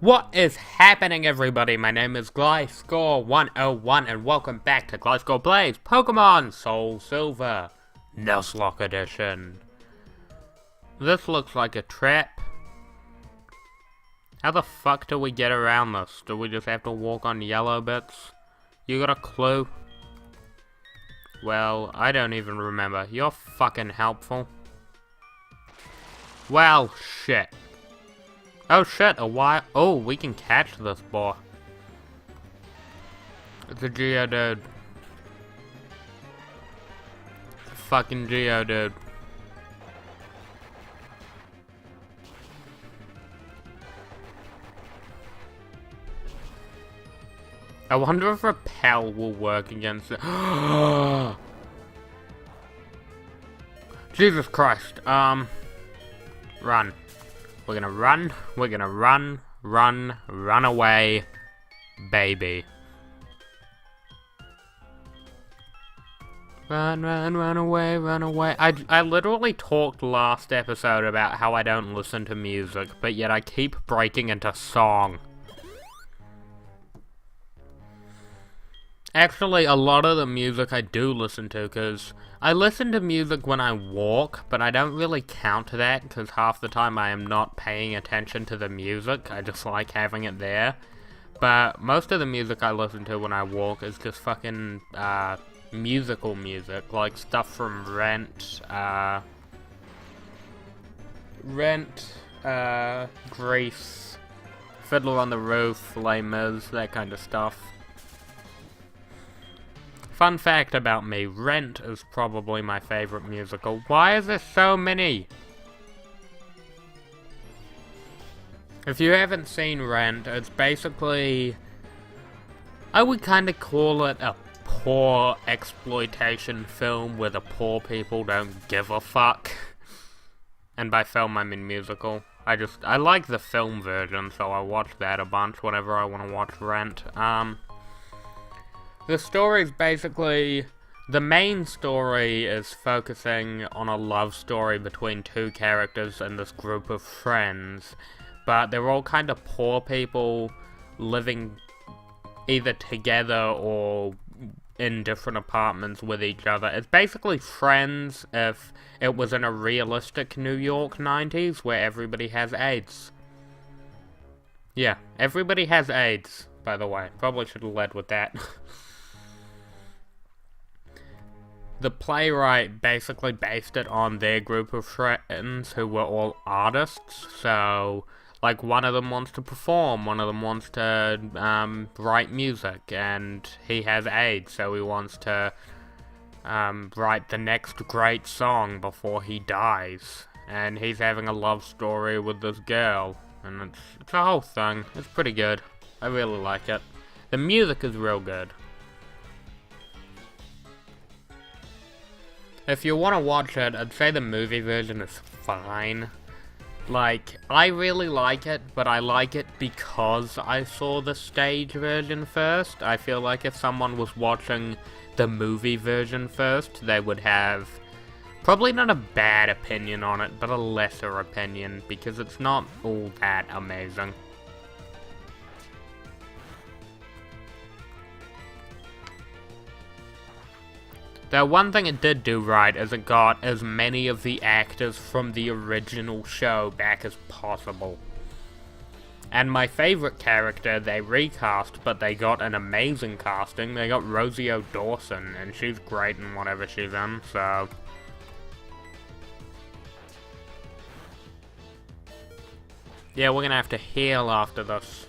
What is happening, everybody? My name is Gliscor 101 and welcome back to Gliscor Plays Pokemon Soul Silver Nuzlocke Edition. This looks like a trap. How the fuck do we get around this? Do we just have to walk on yellow bits? You got a clue? Well, I don't even remember. You're fucking helpful. Well, shit. Oh shit, a wire. Oh, we can catch this boy. It's a Geodude. It's a fucking Geodude. I wonder if Repel will work against it. Jesus Christ. Run. We're gonna run away, baby. Run away. I literally talked last episode about how I don't listen to music, but yet I keep breaking into song. Actually, a lot of the music I do listen to, because I listen to music when I walk, but I don't really count that, because half the time I am not paying attention to the music, I just like having it there. But most of the music I listen to when I walk is just fucking, musical music, like stuff from Rent, Grease, Fiddler on the Roof, Les Mis, that kind of stuff. Fun fact about me, Rent is probably my favorite musical. Why is there so many? If you haven't seen Rent, it's basically, I would kind of call it a poor exploitation film where the poor people don't give a fuck. And by film I mean musical. I like the film version, so I watch that a bunch whenever I want to watch Rent. The story's basically, the main story is focusing on a love story between two characters and this group of friends, but they're all kind of poor people living either together or in different apartments with each other. It's basically Friends if it was in a realistic New York 90s where everybody has AIDS. Yeah, everybody has AIDS, by the way. Probably should have led with that. The playwright basically based it on their group of friends who were all artists, so, like, one of them wants to perform, one of them wants to, write music, and he has AIDS, so he wants to, write the next great song before he dies, and he's having a love story with this girl, and it's a whole thing. It's pretty good. I really like it. The music is real good. If you want to watch it, I'd say the movie version is fine. Like, I really like it, but I like it because I saw the stage version first. I feel like if someone was watching the movie version first, they would have probably not a bad opinion on it, but a lesser opinion, because it's not all that amazing. Though one thing it did do right is it got as many of the actors from the original show back as possible. And my favorite character they recast, but they got an amazing casting. They got Rosie O'Dawson, and she's great in whatever she's in, so... yeah, we're gonna have to heal after this.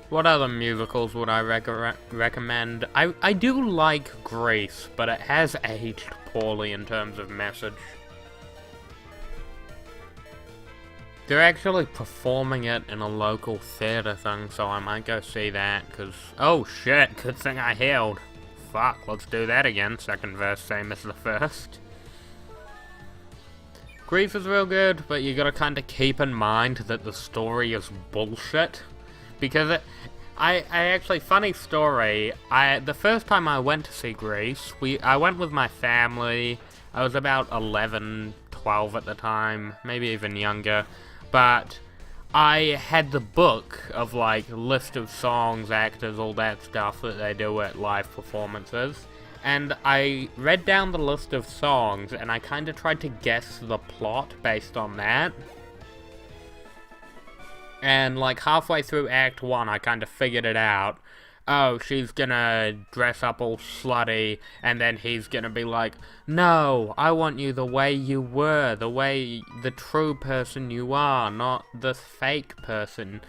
What other musicals would I recommend? I do like Grease, but it has aged poorly in terms of message. They're actually performing it in a local theater thing, so I might go see that, because... oh shit, good thing I healed. Fuck, let's do that again. Second verse, same as the first. Grease is real good, but you gotta kinda keep in mind that the story is bullshit. Because I actually, funny story, the first time I went to see Greece, I went with my family. I was about 11, 12 at the time, maybe even younger, but I had the book of, like, list of songs, actors, all that stuff that they do at live performances, and I read down the list of songs, and I kind of tried to guess the plot based on that. And, like, halfway through Act 1, I kind of figured it out. Oh, she's gonna dress up all slutty, and then he's gonna be like, no, I want you the way you were, the true person you are, not the fake person.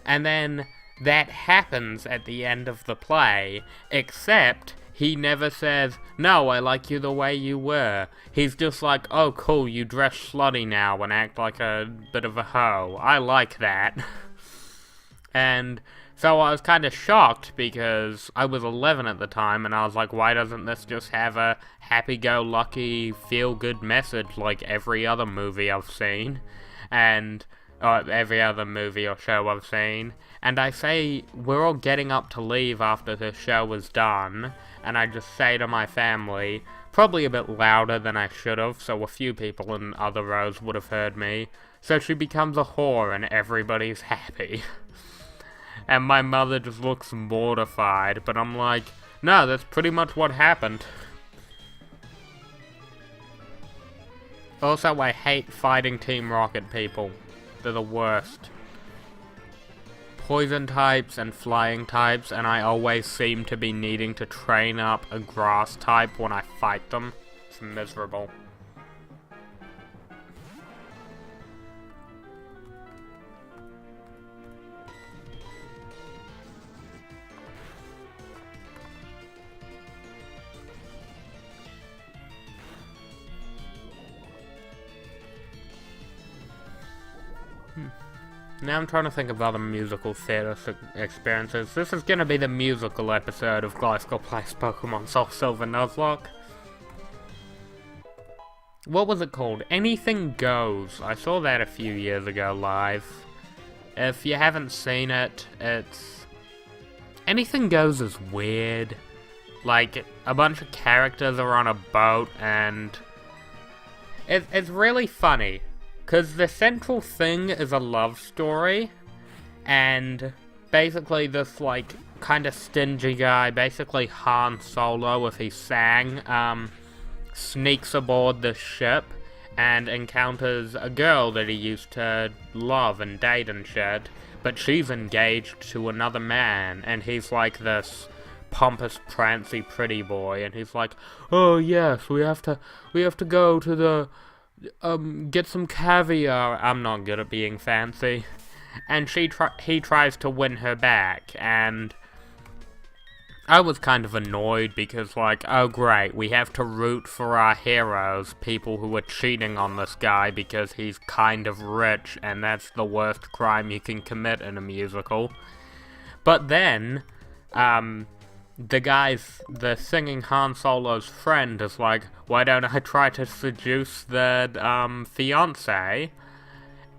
And then that happens at the end of the play, except he never says, no, I like you the way you were. He's just like, oh cool, you dress slutty now and act like a bit of a hoe. I like that. And so I was kind of shocked because I was 11 at the time, and I was like, why doesn't this just have a happy-go-lucky, feel-good message like every other movie I've seen? And every other movie or show I've seen. And I say, we're all getting up to leave after the show was done, and I just say to my family, probably a bit louder than I should have, so a few people in other rows would have heard me, so she becomes a whore and everybody's happy. And my mother just looks mortified, but I'm like, no, that's pretty much what happened. Also, I hate fighting Team Rocket people. They're the worst. Poison types and flying types, and I always seem to be needing to train up a grass type when I fight them. It's miserable. Now I'm trying to think of other musical theatre experiences. This is going to be the musical episode of Gliscor Plays Pokemon Soul Silver Nuzlocke. What was it called? Anything Goes. I saw that a few years ago live. If you haven't seen it, it's... Anything Goes is weird. Like, a bunch of characters are on a boat, and... It's really funny. Because the central thing is a love story, and basically this, like, kind of stingy guy, basically Han Solo if he sang, sneaks aboard the ship and encounters a girl that he used to love and date and shit, but she's engaged to another man, and he's like this pompous, prancy, pretty boy, and he's like, oh yes, we have to go to the... get some caviar. I'm not good at being fancy. And he tries to win her back, and I was kind of annoyed because, like, oh great, we have to root for our heroes, people who are cheating on this guy because he's kind of rich, and that's the worst crime you can commit in a musical. But then, the singing Han Solo's friend is like, why don't I try to seduce the, fiancé?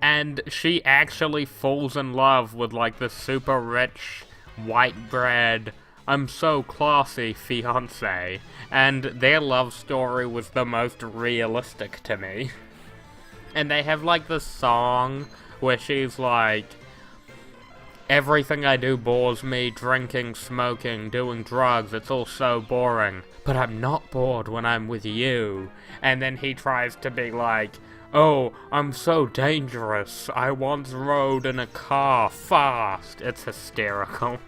And she actually falls in love with, like, the super rich, white bread, I'm so classy fiancé. And their love story was the most realistic to me. And they have, like, this song where she's like, everything I do bores me, drinking, smoking, doing drugs, it's all so boring. But I'm not bored when I'm with you. And then he tries to be like, oh, I'm so dangerous. I once rode in a car fast. It's hysterical.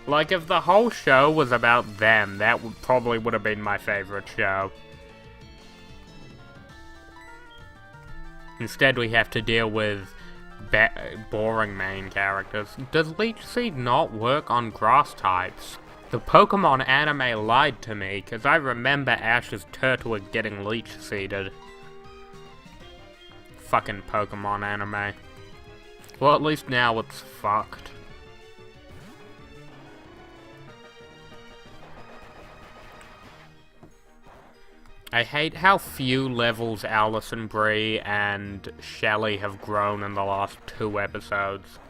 Like, if the whole show was about them, that probably would have been my favorite show. Instead, we have to deal with boring main characters. Does Leech Seed not work on grass types? The Pokemon anime lied to me, because I remember Ash's Turtwig getting Leech Seeded. Fucking Pokemon anime. Well, at least now it's fucked. I hate how few levels Allison Brie and Shelly have grown in the last 2 episodes.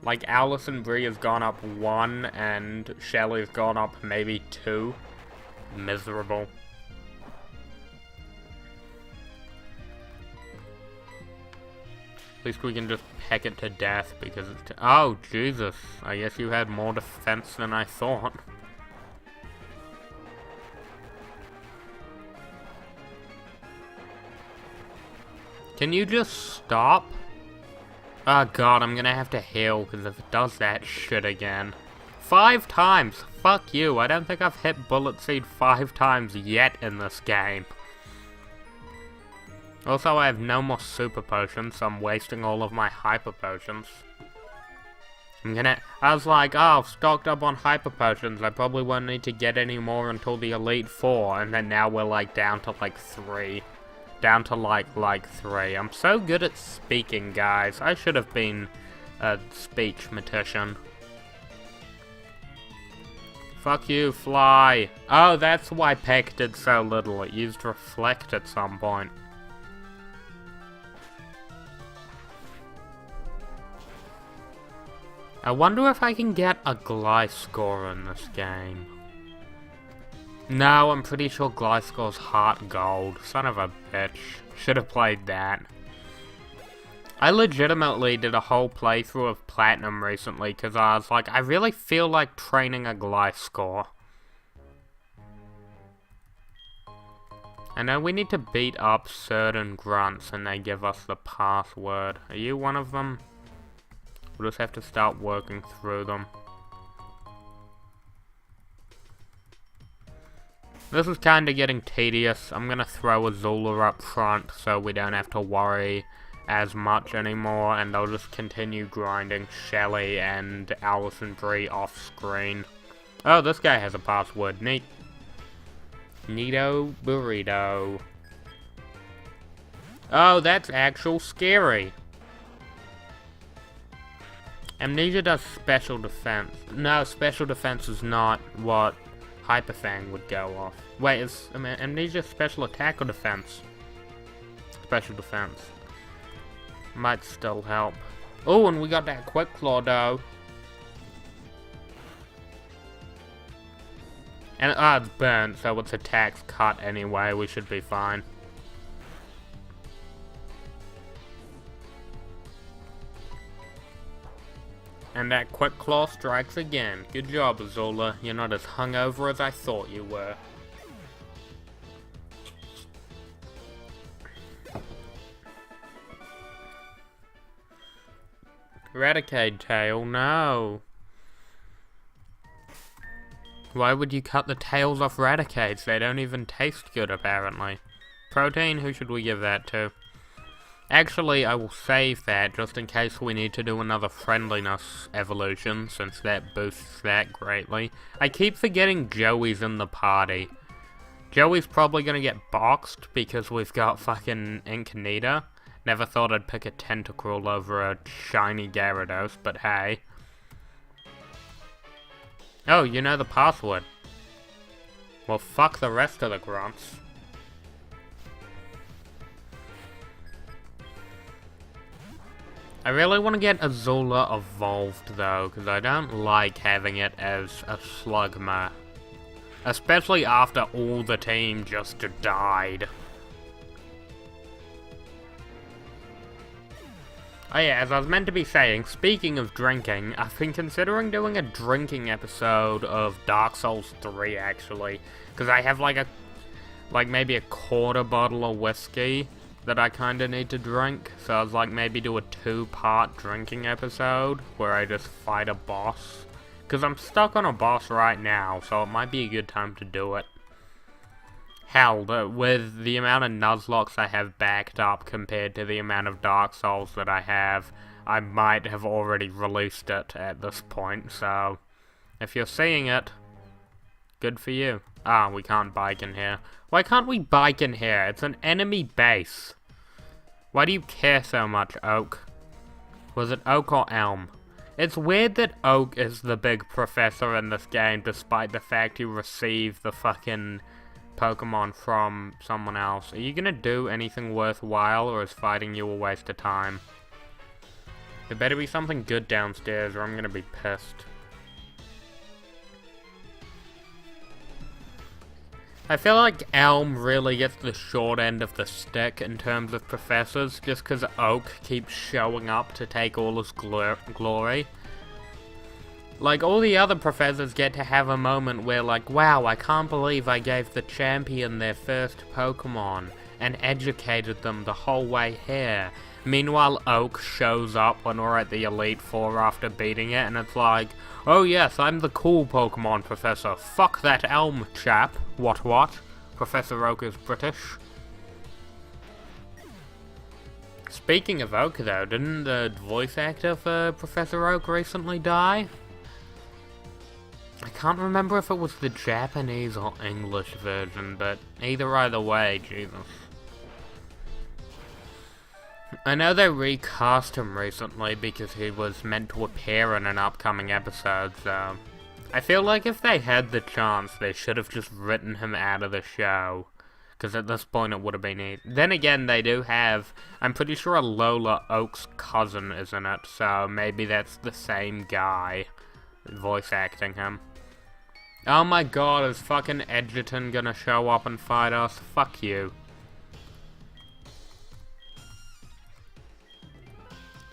Like, Allison Brie has gone up 1, and Shelly's gone up maybe 2. Miserable. At least we can just peck it to death, because it's... Oh, Jesus. I guess you had more defense than I thought. Can you just stop? Oh god, I'm gonna have to heal, because if it does that shit again. 5 times! Fuck you, I don't think I've hit Bullet Seed 5 times yet in this game. Also, I have no more Super Potions, so I'm wasting all of my Hyper Potions. I was like, oh, I've stocked up on Hyper Potions, I probably won't need to get any more until the Elite 4, and then now we're like down to like 3. Down to like 3. I'm so good at speaking, guys. I should have been a speech-matician. Fuck you, fly. Oh, that's why Peck did so little. It used Reflect at some point. I wonder if I can get a Gliscor in this game. No, I'm pretty sure Gliscor's Heart Gold. Son of a bitch. Should have played that. I legitimately did a whole playthrough of Platinum recently because I was like, I really feel like training a Gliscor. I know we need to beat up certain grunts and they give us the password. Are you one of them? We'll just have to start working through them. This is kind of getting tedious. I'm going to throw Azula up front so we don't have to worry as much anymore, and I'll just continue grinding Shelly and Allison Brie off screen. Oh, this guy has a password. Neat. Neato Burrito. Oh, that's actual scary. Amnesia does special defense. No, special defense is not what Hyperfang would go off. Wait, is Amnesia special attack or defense? Special defense. Might still help. Oh, and we got that Quick Claw though. And it's burnt, so its attack's cut anyway. We should be fine. And that Quick Claw strikes again. Good job, Azula. You're not as hungover as I thought you were. Raticate tail, no. Why would you cut the tails off Raticates? They don't even taste good, apparently. Protein, who should we give that to? Actually, I will save that just in case we need to do another friendliness evolution, since that boosts that greatly. I keep forgetting Joey's in the party. Joey's probably gonna get boxed because we've got fucking Incarnita. Never thought I'd pick a Tentacruel over a shiny Gyarados, but hey. Oh, you know the password. Well, fuck the rest of the grunts. I really want to get Azula evolved though, because I don't like having it as a Slugma. Especially after all the team just died. Oh yeah, as I was meant to be saying, speaking of drinking, I've been considering doing a drinking episode of Dark Souls 3 actually. Because I have like maybe a quarter bottle of whiskey that I kinda need to drink, so I was like, maybe do a 2-part drinking episode, where I just fight a boss. Because I'm stuck on a boss right now, so it might be a good time to do it. Hell, with the amount of Nuzlocks I have backed up compared to the amount of Dark Souls that I have, I might have already released it at this point, so if you're seeing it, good for you. Ah, we can't bike in here. Why can't we bike in here? It's an enemy base. Why do you care so much, Oak? Was it Oak or Elm? It's weird that Oak is the big professor in this game, despite the fact you receive the fucking Pokemon from someone else. Are you gonna do anything worthwhile, or is fighting you a waste of time? There better be something good downstairs or I'm gonna be pissed. I feel like Elm really gets the short end of the stick in terms of professors, just because Oak keeps showing up to take all his glory. Like, all the other professors get to have a moment where, like, wow, I can't believe I gave the champion their first Pokemon, and educated them the whole way here. Meanwhile, Oak shows up when we're at the Elite Four after beating it, and it's like, oh yes, I'm the cool Pokemon professor. Fuck that Elm chap. What? Professor Oak is British. Speaking of Oak though, didn't the voice actor for Professor Oak recently die? I can't remember if it was the Japanese or English version, but either way, Jesus. I know they recast him recently because he was meant to appear in an upcoming episode, so I feel like if they had the chance, they should have just written him out of the show, because at this point it would have been easy. Then again, they do have, I'm pretty sure Alola Oak's cousin is in it, so maybe that's the same guy voice acting him. Oh my god, is fucking Edgerton gonna show up and fight us? Fuck you.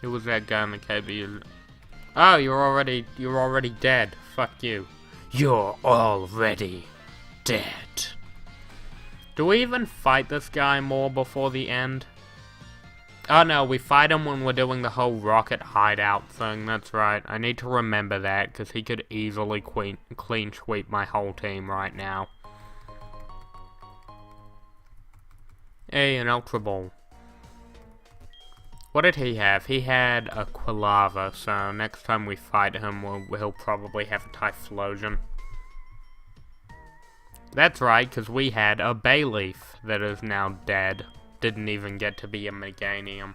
Who was that guy in the cave? Oh, you're already dead. Fuck you. You're already dead. Do we even fight this guy more before the end? Oh no, we fight him when we're doing the whole rocket hideout thing, that's right. I need to remember that, because he could easily clean sweep my whole team right now. Hey, an Ultra Ball. What did he have? He had a Quilava, so next time we fight him, he'll probably have a Typhlosion. That's right, because we had a Bayleaf that is now dead. Didn't even get to be a Meganium.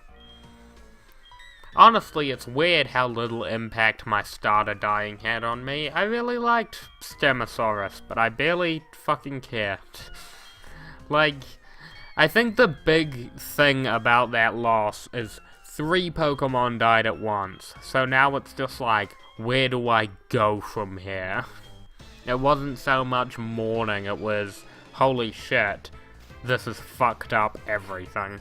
Honestly, it's weird how little impact my starter dying had on me. I really liked Stegosaurus, but I barely fucking cared. Like, I think the big thing about that loss is 3 Pokemon died at once. So now it's just like, where do I go from here? It wasn't so much mourning, it was, holy shit, this has fucked up everything.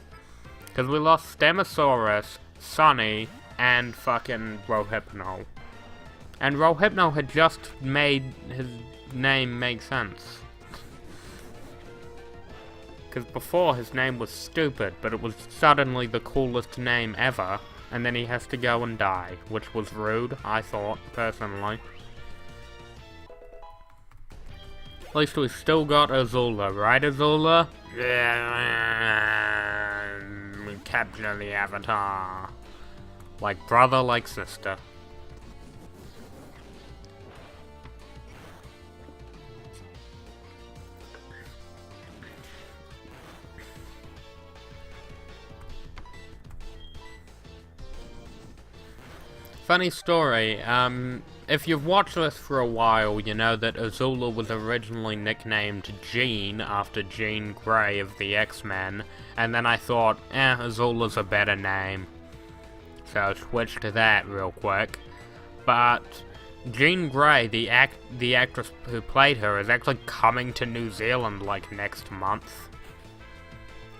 Because we lost Stegosaurus, Sunny, and fucking Rohypnol. And Rohypnol had just made his name make sense. Because before his name was stupid, but it was suddenly the coolest name ever, and then he has to go and die, which was rude, I thought, personally. At least we still got Azula, right Azula? Capture the Avatar. Like brother, like sister. Funny story, if you've watched this for a while, you know that Azula was originally nicknamed Jean after Jean Grey of the X-Men, and then I thought, Azula's a better name. So I switched to that real quick. But Jean Grey, the actress who played her, is actually coming to New Zealand like next month.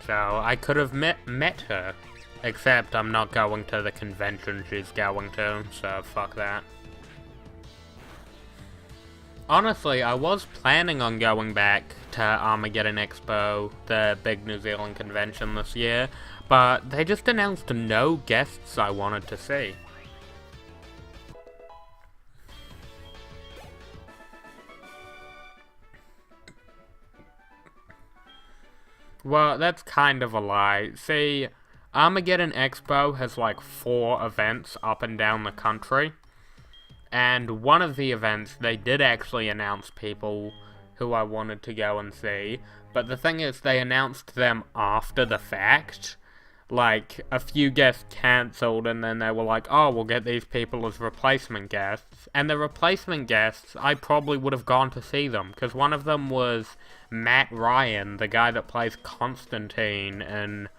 So I could have met her. Except I'm not going to the convention she's going to, so fuck that. Honestly, I was planning on going back to Armageddon Expo, the big New Zealand convention this year, but they just announced no guests I wanted to see. Well, that's kind of a lie. See, Armageddon Expo has like 4 events up and down the country, and one of the events they did actually announce people who I wanted to go and see, but the thing is they announced them after the fact. Like, a few guests cancelled and then they were like, oh, we'll get these people as replacement guests, and the replacement guests, I probably would have gone to see them, because one of them was Matt Ryan, the guy that plays Constantine in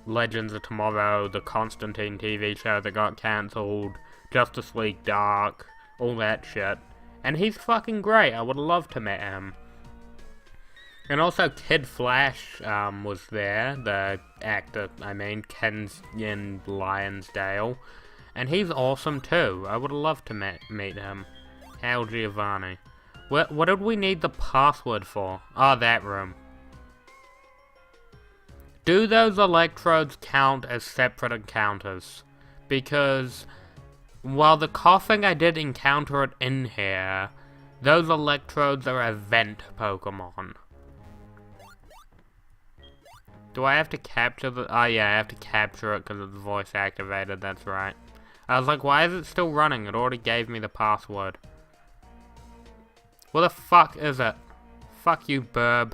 Legends of Tomorrow, the Constantine TV show that got cancelled, Justice League Dark, all that shit. And he's fucking great. I would love to meet him. And also Kid Flash was there, the actor, Kenyon Lyonsdale. And he's awesome too. I would love to meet him. Al Giovanni. What did we need the password for? Oh, that room. Do those electrodes count as separate encounters? Because while the coughing I did encounter it in here, those electrodes are event Pokemon. Do I have to capture the... Oh yeah, I have to capture it because it's voice activated, that's right. I was like, why is it still running? It already gave me the password. What the fuck is it? Fuck you, burb.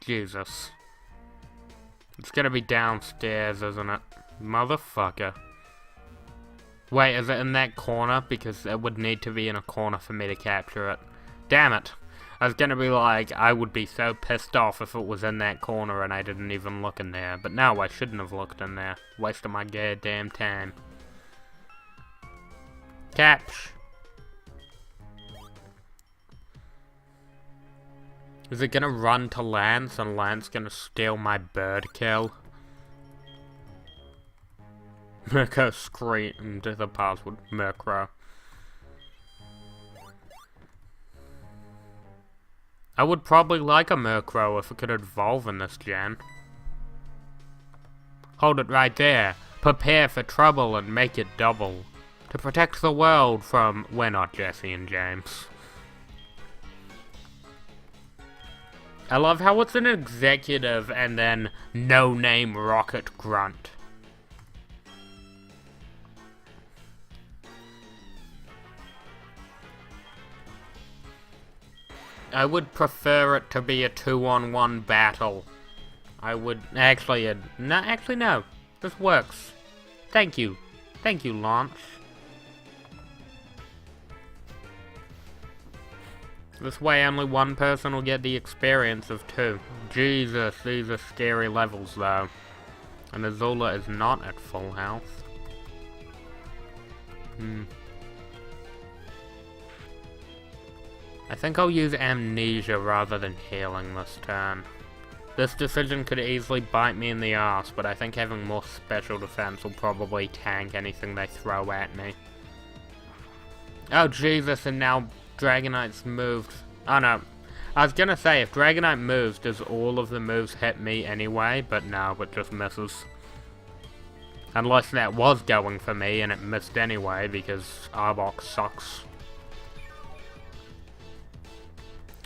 Jesus. It's gonna be downstairs, isn't it? Motherfucker. Wait, is it in that corner? Because it would need to be in a corner for me to capture it. Damn it. I was gonna be like, I would be so pissed off if it was in that corner and I didn't even look in there. But no, I shouldn't have looked in there. Wasted my goddamn time. Caps. Is it gonna run to Lance and Lance gonna steal my bird kill? Mirko screamed the password. Murkrow. I would probably like a Murkrow if it could evolve in this gen. Hold it right there. Prepare for trouble and make it double. To protect the world from... We're not Jesse and James. I love how it's an executive and then no-name rocket grunt. I would prefer it to be a 2-on-1 battle. I would... Actually, no. This works. Thank you. Thank you, Lance. This way only one person will get the experience of two. Jesus, these are scary levels though. And Azula is not at full health. I think I'll use Amnesia rather than healing this turn. This decision could easily bite me in the ass, but I think having more special defense will probably tank anything they throw at me. Oh Jesus, and now Dragonite's moved. Oh no. I was gonna say, if Dragonite moves, does all of the moves hit me anyway? But no, it just misses. Unless that was going for me and it missed anyway, because Arbok sucks.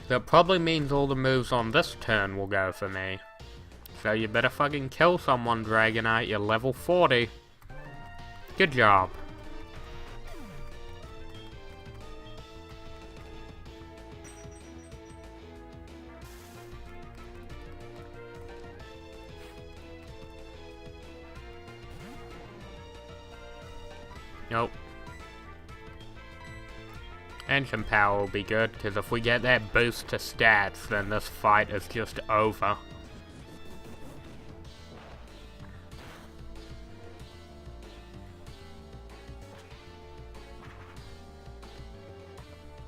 That probably means all the moves on this turn will go for me. So you better fucking kill someone, Dragonite. You're level 40. Good job. Nope. Ancient Power will be good, because if we get that boost to stats, then this fight is just over.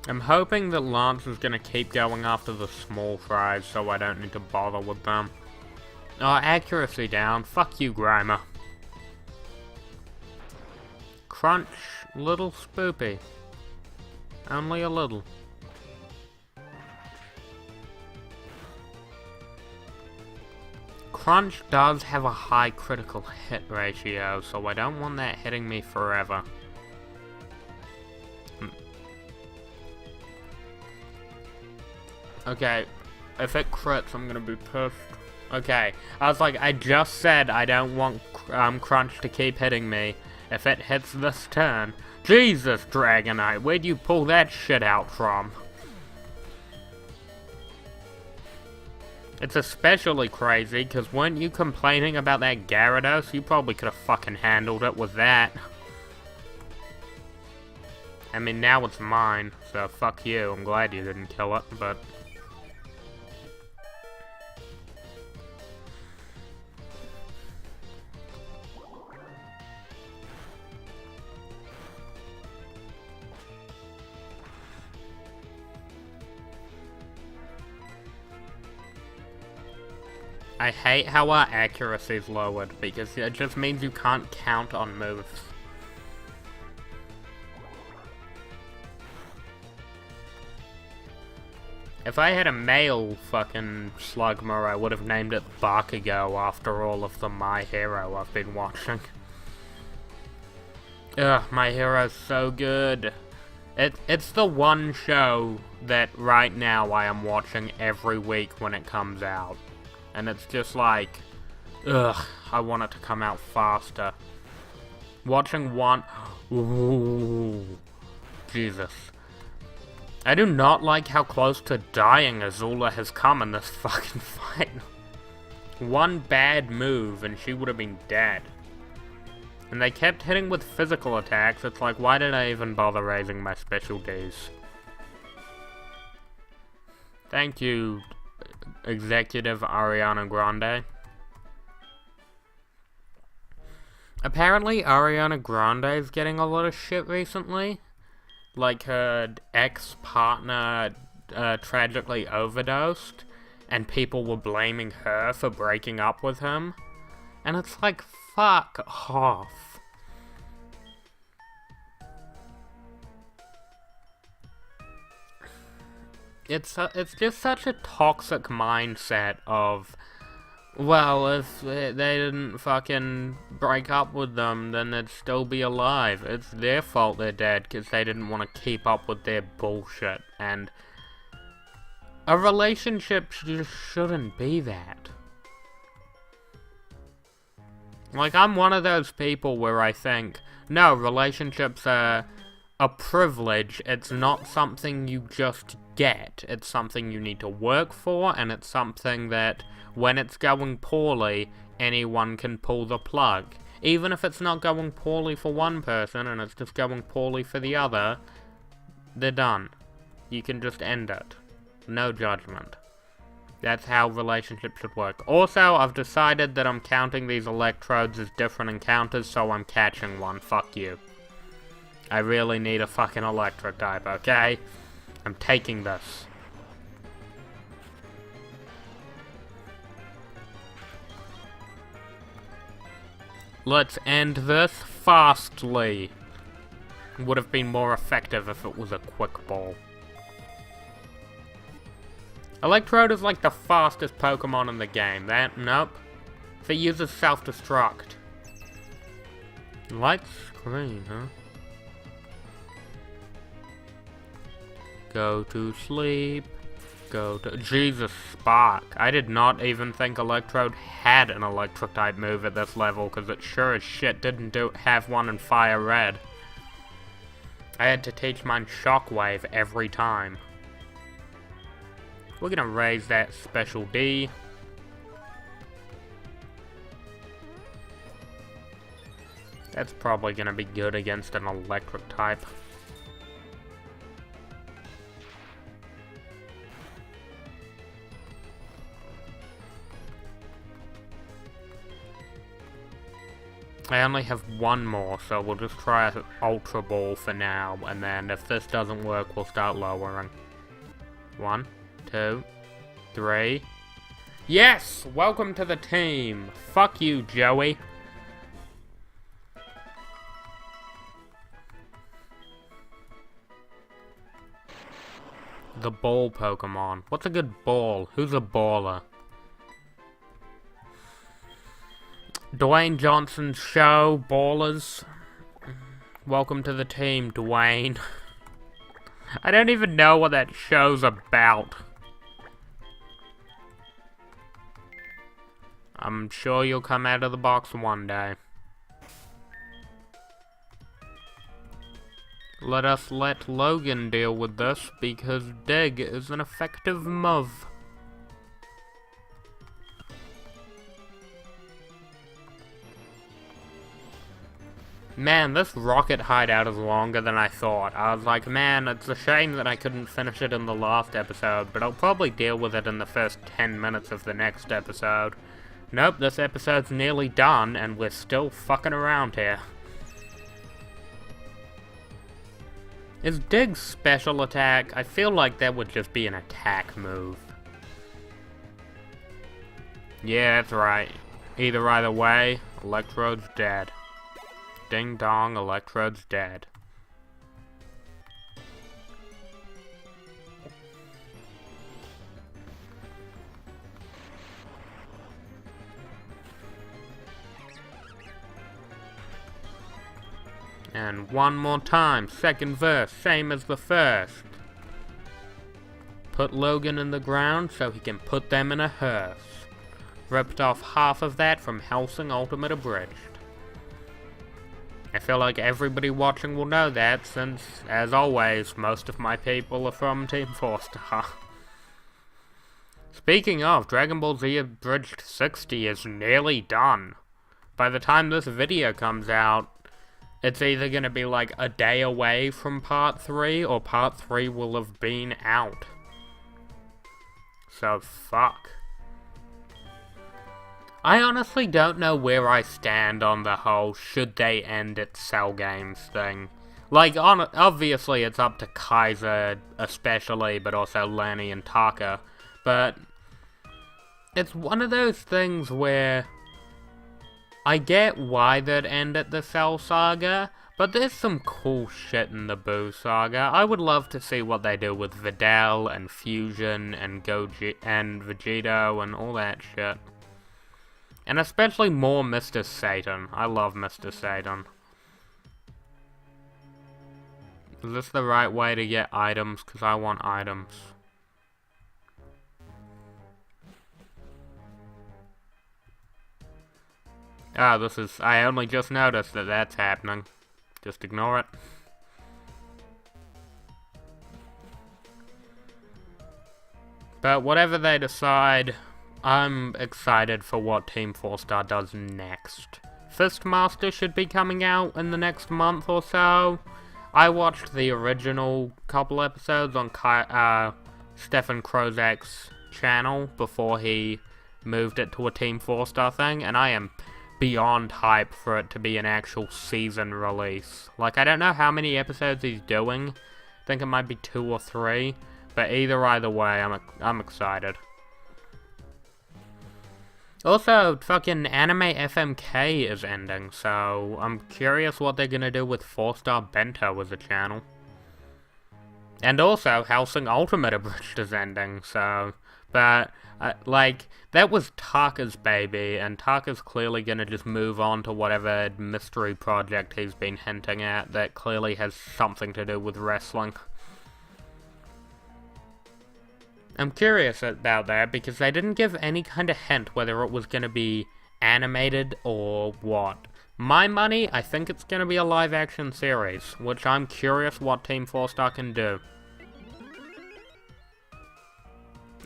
I'm hoping that Lance is going to keep going after the small fries, so I don't need to bother with them. Oh, accuracy down. Fuck you, Grimer. Crunch, little spoopy. Only a little. Crunch does have a high critical hit ratio, so I don't want that hitting me forever. Okay, if it crits, I'm gonna be pissed. Okay, I was like, I just said I don't want Crunch to keep hitting me. If it hits this turn... Jesus, Dragonite, where'd you pull that shit out from? It's especially crazy, because weren't you complaining about that Gyarados? You probably could have fucking handled it with that. I mean, now it's mine, so fuck you. I'm glad you didn't kill it, but... I hate how our accuracy is lowered, because it just means you can't count on moves. If I had a male fucking Slugma, I would have named it Bakugo after all of the My Hero I've been watching. Ugh, My Hero's so good. It's the one show that right now I am watching every week when it comes out. And it's just like, ugh, I want it to come out faster. Watching one... Ooh, Jesus. I do not like how close to dying Azula has come in this fucking fight. One bad move and she would have been dead. And they kept hitting with physical attacks. It's like, why did I even bother raising my specialties? Thank you, Executive Ariana Grande. Apparently Ariana Grande is getting a lot of shit recently. Like, her ex-partner tragically overdosed, and people were blaming her for breaking up with him. And it's like, fuck off. It's just such a toxic mindset of, well, if they didn't fucking break up with them, then they'd still be alive. It's their fault they're dead, because they didn't want to keep up with their bullshit. And a relationship just shouldn't be that. Like, I'm one of those people where I think, no, relationships are a privilege. It's not something you just get. It's something you need to work for, and it's something that, when it's going poorly, anyone can pull the plug. Even if it's not going poorly for one person, and it's just going poorly for the other, they're done. You can just end it. No judgment. That's how relationships should work. Also, I've decided that I'm counting these electrodes as different encounters, so I'm catching one. Fuck you. I really need a fucking electric type, okay? I'm taking this. Let's end this fastly. Would have been more effective if it was a quick ball. Electrode is like the fastest Pokemon in the game. Nope. If it uses self-destruct. Light screen, huh? Go to sleep. Jesus, Spark. I did not even think Electrode had an electric type move at this level, because it sure as shit didn't have one in Fire Red. I had to teach mine Shockwave every time. We're gonna raise that Special D. That's probably gonna be good against an electric type. I only have one more, so we'll just try an Ultra Ball for now, and then if this doesn't work, we'll start lowering. 1, 2, 3. Yes! Welcome to the team! Fuck you, Joey! The ball Pokemon. What's a good ball? Who's a baller? Dwayne Johnson's show, Ballers. Welcome to the team, Dwayne. I don't even know what that show's about. I'm sure you'll come out of the box one day. Let us let Logan deal with this, because Dig is an effective move. Man, this rocket hideout is longer than I thought. I was like, man, it's a shame that I couldn't finish it in the last episode, but I'll probably deal with it in the first 10 minutes of the next episode. Nope, this episode's nearly done, and we're still fucking around here. Is Dig's special attack? I feel like that would just be an attack move. Yeah, that's right. Either way, Electrode's dead. Ding dong, Electrode's dead. And one more time, second verse, same as the first. Put Logan in the ground so he can put them in a hearse. Ripped off half of that from Hellsing Ultimate Abridged. I feel like everybody watching will know that, since, as always, most of my people are from Team 4-Star. Speaking of, Dragon Ball Z Abridged 60 is nearly done. By the time this video comes out, it's either going to be like a day away from Part 3, or Part 3 will have been out. So, fuck. I honestly don't know where I stand on the whole should they end at Cell Games thing. Like, obviously it's up to Kaiser especially, but also Lanny and Taka. But it's one of those things where I get why they'd end at the Cell Saga, but there's some cool shit in the Boo Saga. I would love to see what they do with Videl and Fusion and Goji and Vegito and all that shit. And especially more Mr. Satan. I love Mr. Satan. Is this the right way to get items? Because I want items. Ah, this is... I only just noticed that that's happening. Just ignore it. But whatever they decide, I'm excited for what Team 4-Star does next. Fistmaster should be coming out in the next month or so. I watched the original couple episodes on Stefan Krozak's channel before he moved it to a Team 4-Star thing, and I am beyond hype for it to be an actual season release. Like, I don't know how many episodes he's doing. I think it might be 2 or 3, but either way, I'm excited. Also, fucking Anime FMK is ending, so I'm curious what they're gonna do with 4-Star Bento as a channel. And also, Hellsing Ultimate Abridged is ending, so... But, like, that was Taka's baby, and Taka's clearly gonna just move on to whatever mystery project he's been hinting at that clearly has something to do with wrestling. I'm curious about that, because they didn't give any kind of hint whether it was going to be animated or what. My money, I think it's going to be a live-action series, which I'm curious what Team 4-Star can do.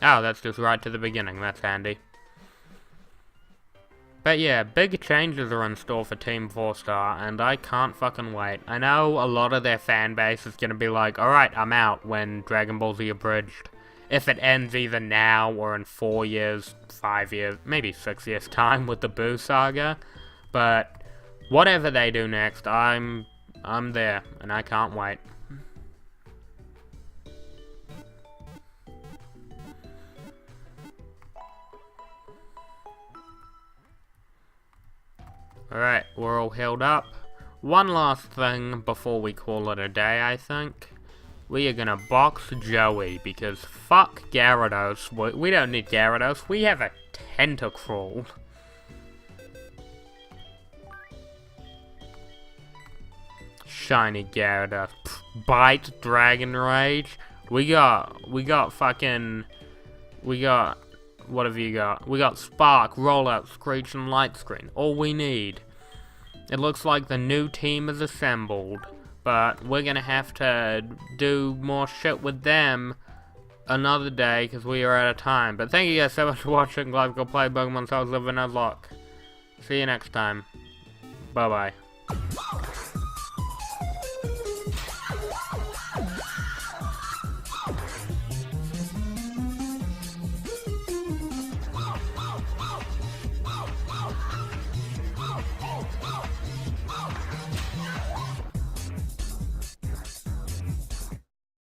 Oh, that's just right to the beginning, that's handy. But yeah, big changes are in store for Team 4-Star, and I can't fucking wait. I know a lot of their fan base is going to be like, alright, I'm out when Dragon Ball Z Abridged. If it ends either now or in 4 years, 5 years, maybe 6 years time with the Boo Saga. But whatever they do next, I'm there, and I can't wait. Alright, we're all healed up. One last thing before we call it a day, I think. We are gonna box Joey, because fuck Gyarados. We don't need Gyarados, we have a Tentacruel. Shiny Gyarados. Bite, Dragon Rage. We got, what have you got? We got Spark, Rollout, Screech, and Light Screen. All we need. It looks like the new team is assembled. But we're gonna have to do more shit with them another day because we are out of time. But thank you guys so much for watching. Gliscor play Pokemon Souls, live in Nuzlocke. See you next time. Bye bye.